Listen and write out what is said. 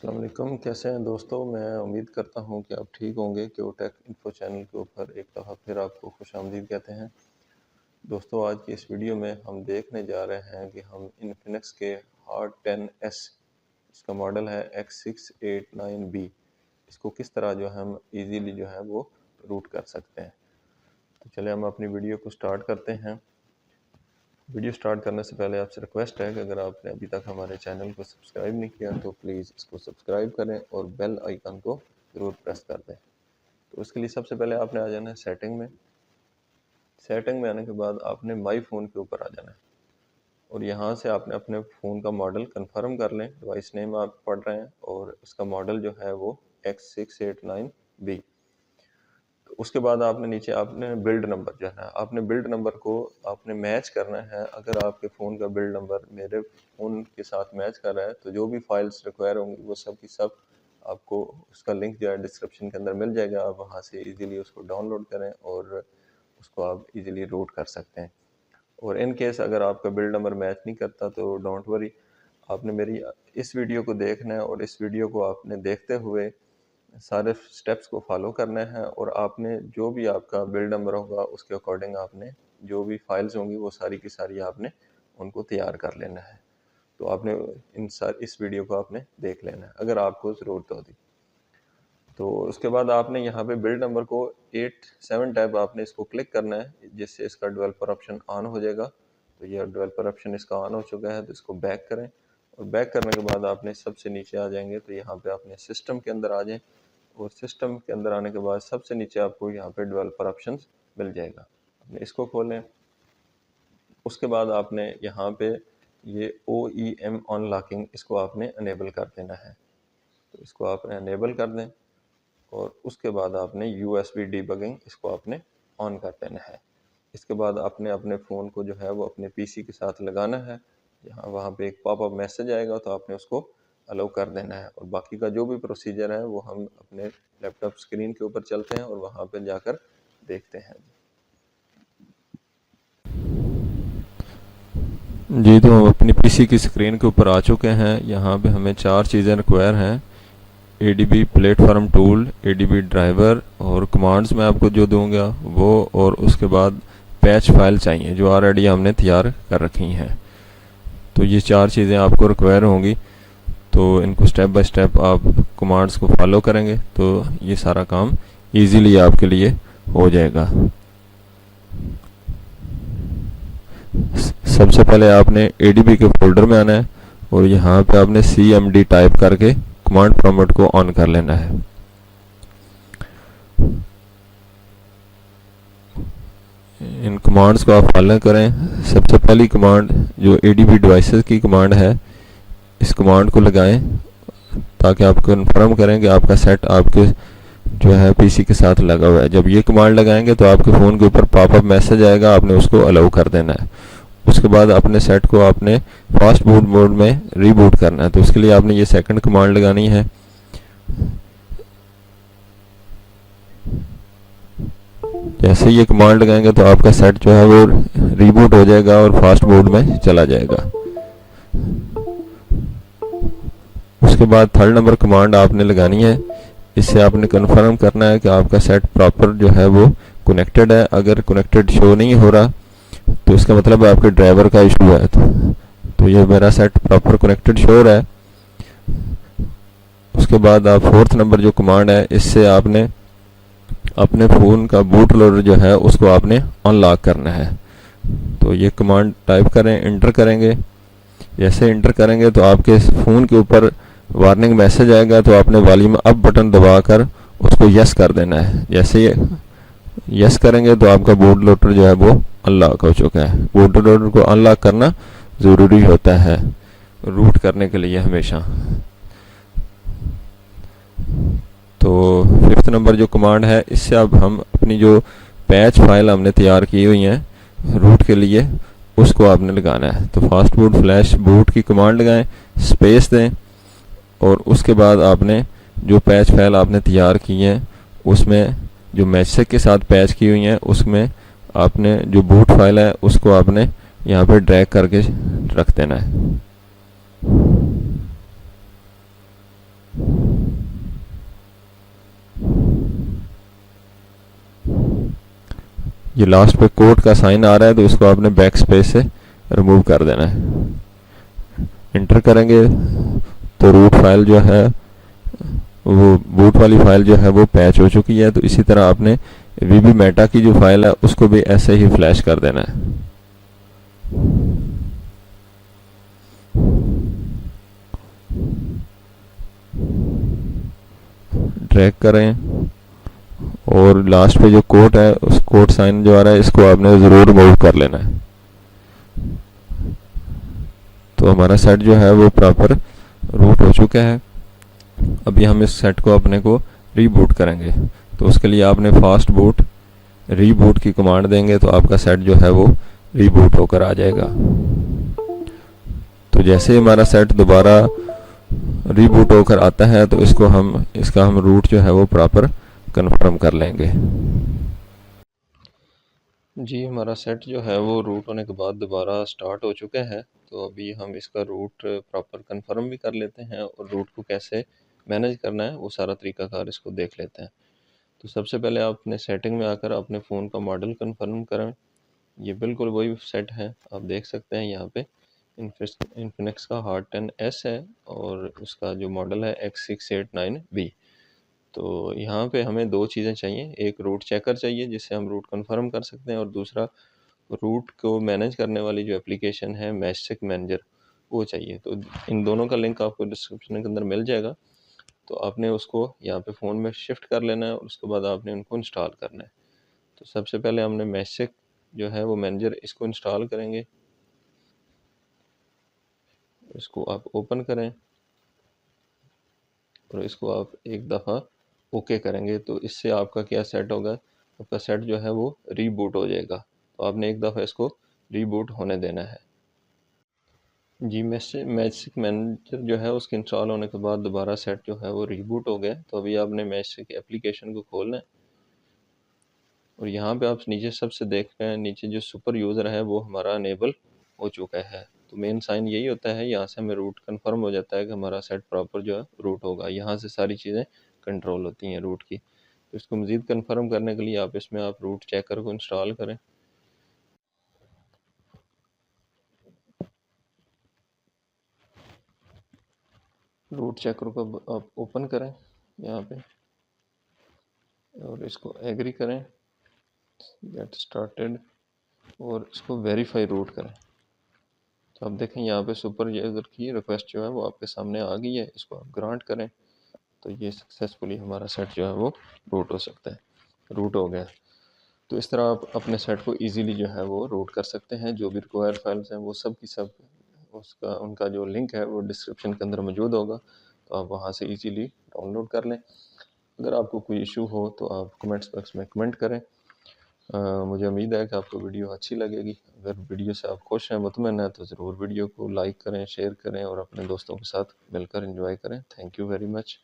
अस्सलाम वालेकुम, कैसे हैं दोस्तों। मैं उम्मीद करता हूं कि आप ठीक होंगे। क्योटेक इन्फो चैनल के ऊपर एक दफ़ा फिर आपको खुशामदीद कहते हैं। दोस्तों, आज की इस वीडियो में हम देखने जा रहे हैं कि हम इन्फिनिक्स के हार्ट 10S, इसका मॉडल है X689B, इसको किस तरह जो है हम इजीली जो है वो रूट कर सकते हैं। तो चलिए हम अपनी वीडियो को स्टार्ट करते हैं। वीडियो स्टार्ट करने से पहले आपसे रिक्वेस्ट है कि अगर आपने अभी तक हमारे चैनल को सब्सक्राइब नहीं किया तो प्लीज़ इसको सब्सक्राइब करें और बेल आइकन को ज़रूर प्रेस कर दें। तो उसके लिए सबसे पहले आपने आ जाना है सेटिंग में। सेटिंग में आने के बाद आपने माई फ़ोन के ऊपर आ जाना है और यहाँ से आपने अपने फ़ोन का मॉडल कंफर्म कर लें। डिवाइस नेम आप पढ़ रहे हैं और इसका मॉडल जो है वो X689B। तो उसके बाद आपने नीचे आपने बिल्ड नंबर जो है आपने बिल्ड नंबर को आपने मैच करना है। अगर आपके फ़ोन का बिल्ड नंबर मेरे फ़ोन के साथ मैच कर रहा है तो जो भी फाइल्स रिक्वायर होंगी वो सब की सब आपको उसका लिंक जो है डिस्क्रिप्शन के अंदर मिल जाएगा। आप वहाँ से इजीली उसको डाउनलोड करें और उसको आप इजीली रूट कर सकते हैं। और इन केस अगर आपका बिल्ड नंबर मैच नहीं करता तो डोंट वरी, आपने मेरी इस वीडियो को देखना है और इस वीडियो को आपने देखते हुए सारे स्टेप्स को फॉलो करना है और आपने जो भी आपका बिल्ड नंबर होगा उसके अकॉर्डिंग आपने जो भी फाइल्स होंगी वो सारी की सारी आपने उनको तैयार कर लेना है। तो आपने इस वीडियो को आपने देख लेना है अगर आपको ज़रूरत होती। तो उसके बाद आपने यहाँ पे बिल्ड नंबर को 8-7 टैब आपने इसको क्लिक करना है जिससे इसका डेवलपर ऑप्शन ऑन हो जाएगा। तो ये डेवलपर ऑप्शन इसका ऑन हो चुका है तो इसको बैक करें और बैक करने के बाद आपने सबसे नीचे आ जाएंगे तो यहाँ पे आपने सिस्टम के अंदर आ जाएं और सिस्टम के अंदर आने के बाद सबसे नीचे आपको यहाँ पे डेवलपर ऑप्शंस मिल जाएगा। आपने इसको खोलें। उसके बाद आपने यहाँ पे ये OEM अनलॉकिंग इसको आपने अनेबल कर देना है। तो इसको आपने अनेबल कर दें और उसके बाद आपने USB डिबगिंग इसको आपने ऑन कर देना है। इसके बाद आपने अपने फ़ोन को जो है वो अपने PC के साथ लगाना है। यहाँ वहाँ पे एक पॉपअप मैसेज आएगा तो आपने उसको अलाउ कर देना है और बाकी का जो भी प्रोसीजर है वो हम अपने लैपटॉप स्क्रीन के ऊपर चलते हैं और वहाँ पे जाकर देखते हैं। जी, तो हम अपनी PC की स्क्रीन के ऊपर आ चुके हैं। यहाँ पे हमें 4 चीज़ें रिक्वायर हैं। ADB platform tool, ADB driver और कमांड्स मैं आपको जो दूंगा वो, और उसके बाद पैच फाइल चाहिए जो ऑलरेडी हमने तैयार कर रखी हैं। तो ये 4 चीज़ें आपको रिक्वायर होंगी। तो इनको स्टेप बाय स्टेप आप कमांड्स को फॉलो करेंगे तो ये सारा काम इजीली आपके लिए हो जाएगा। सबसे पहले आपने ADB के फोल्डर में आना है और यहाँ पे आपने CMD टाइप करके कमांड प्रॉम्प्ट को ऑन कर लेना है। इन कमांड्स को आप फॉलो करें। सबसे पहली कमांड जो ADB डिवाइसेस की कमांड है, इस कमांड को लगाएं ताकि आप कंफर्म करें कि आपका सेट आपके जो है PC के साथ लगा हुआ है। जब ये कमांड लगाएंगे तो आपके फ़ोन के ऊपर पॉपअप मैसेज आएगा, आपने उसको अलाउ कर देना है। उसके बाद अपने सेट को आपने फास्ट बूट मोड में रीबूट करना है। तो उसके लिए आपने ये सेकंड कमांड लगानी है। जैसे ये कमांड लगाएंगे तो आपका सेट जो है वो रीबूट हो जाएगा और फास्ट मोड में चला जाएगा। उसके बाद थर्ड नंबर कमांड आपने लगानी है। इससे आपने कंफर्म करना है कि आपका सेट प्रॉपर जो है वो कनेक्टेड है। अगर कनेक्टेड शो नहीं हो रहा तो इसका मतलब है आपके ड्राइवर का इशू है। तो ये मेरा सेट प्रॉपर कनेक्टेड शो हो रहा है। उसके बाद आप फोर्थ नंबर जो कमांड है, इससे आपने अपने फ़ोन का बूट लोडर जो है उसको आपने अनलॉक करना है। तो ये कमांड टाइप करें, इंटर करेंगे। जैसे इंटर करेंगे तो आपके फ़ोन के ऊपर वार्निंग मैसेज आएगा तो आपने वॉल्यूम अप बटन दबाकर उसको यस कर देना है। जैसे ये यस करेंगे तो आपका बूट लोडर जो है वो अनलॉक हो चुका है। बूट लोडर को अनलॉक करना ज़रूरी होता है रूट करने के लिए हमेशा। तो फिफ्थ नंबर जो कमांड है, इससे अब हम अपनी जो पैच फाइल हमने तैयार की हुई हैं रूट के लिए उसको आपने लगाना है। तो फास्ट बूट फ्लैश बूट की कमांड लगाएं, स्पेस दें और उसके बाद आपने जो पैच फाइल आपने तैयार की है उसमें जो मैसेज के साथ पैच की हुई हैं उसमें आपने जो बूट फाइल है उसको आपने यहाँ पे ड्रैग करके रख देना है। ये लास्ट पे कोड का साइन आ रहा है तो इसको आपने बैक स्पेस से रिमूव कर देना है। इंटर करेंगे तो रूट फाइल जो है वो बूट वाली फाइल जो है वो पैच हो चुकी है। तो इसी तरह आपने वीबी मेटा की जो फाइल है उसको भी ऐसे ही फ्लैश कर देना है। ड्रैग करें और लास्ट पे जो कोड है उस कोड साइन जो आ रहा है इसको आपने ज़रूर मूव कर लेना है। तो हमारा सेट जो है वो प्रॉपर रूट हो चुका है। अभी हम इस सेट को अपने को रीबूट करेंगे। तो उसके लिए आपने फास्ट बूट रीबूट की कमांड देंगे तो आपका सेट जो है वो रीबूट होकर आ जाएगा। तो जैसे ही हमारा सेट दोबारा रीबूट होकर आता है तो इसका हम रूट जो है वो प्रॉपर कंफर्म कर लेंगे। जी हमारा सेट जो है वो रूट होने के बाद दोबारा स्टार्ट हो चुका है। तो अभी हम इसका रूट प्रॉपर कंफर्म भी कर लेते हैं और रूट को कैसे मैनेज करना है वो सारा तरीकाकार इसको देख लेते हैं। तो सबसे पहले आप अपने सेटिंग में आकर अपने फ़ोन का मॉडल कंफर्म करें। ये बिल्कुल वही सेट है, आप देख सकते हैं यहाँ पे इन्फिनिक्स का हार्ट 10S है और उसका जो मॉडल है X689B। तो यहाँ पे हमें दो चीज़ें चाहिए, एक रूट चेकर चाहिए जिससे हम रूट कंफर्म कर सकते हैं और दूसरा रूट को मैनेज करने वाली जो एप्लीकेशन है मैजिक मैनेजर वो चाहिए। तो इन दोनों का लिंक आपको डिस्क्रिप्शन के अंदर मिल जाएगा। तो आपने उसको यहाँ पे फ़ोन में शिफ्ट कर लेना है और उसके बाद आपने उनको इंस्टॉल करना है। तो सबसे पहले हमने मैजिक जो है वो मैनेजर इसको इंस्टॉल करेंगे। इसको आप ओपन करें और इसको आप एक दफ़ा ओके करेंगे तो इससे आपका क्या सेट होगा, आपका सेट जो है वो रीबूट हो जाएगा। तो आपने एक दफ़ा इसको रीबूट होने देना है। जी मैजिक मैनेजर जो है उसके इंस्टॉल होने के बाद दोबारा सेट जो है वो रीबूट हो गया। तो अभी आपने मैजिक एप्लीकेशन को खोलना है और यहाँ पे आप नीचे सबसे देख रहे हैं नीचे जो सुपर यूज़र है वो हमारा अनेबल हो चुका है। तो मेन साइन यही होता है, यहाँ से हमें रूट कंफर्म हो जाता है कि हमारा सेट प्रॉपर जो है रूट होगा। यहाँ से सारी चीज़ें कंट्रोल होती हैं रूट की। तो इसको मज़ीद कंफर्म करने के लिए आप इसमें आप रूट चेकर को इंस्टॉल करें। रूट चेकर को आप ओपन करें यहाँ पे और इसको एग्री करें, गेट स्टार्टेड, और इसको वेरीफाई रूट करें। तो आप देखें यहाँ पे सुपर यूज़र की रिक्वेस्ट जो है वो आपके सामने आ गई है, इसको आप ग्रांट करें तो ये सक्सेसफुली हमारा सेट जो है वो रूट हो सकता है, रूट हो गया। तो इस तरह आप अपने सेट को इजीली जो है वो रूट कर सकते हैं। जो भी रिक्वायर्ड फाइल्स हैं वो सब की सब उसका उनका जो लिंक है वो डिस्क्रिप्शन के अंदर मौजूद होगा, तो आप वहाँ से इजीली डाउनलोड कर लें। अगर आपको कोई इशू हो तो आप कमेंट्स बॉक्स में कमेंट करें। मुझे उम्मीद है कि आपको वीडियो अच्छी लगेगी। अगर वीडियो से आप खुश हैं, मुतमईन हैं, तो ज़रूर वीडियो को लाइक करें, शेयर करें और अपने दोस्तों के साथ मिलकर एंजॉय करें। Thank you very much.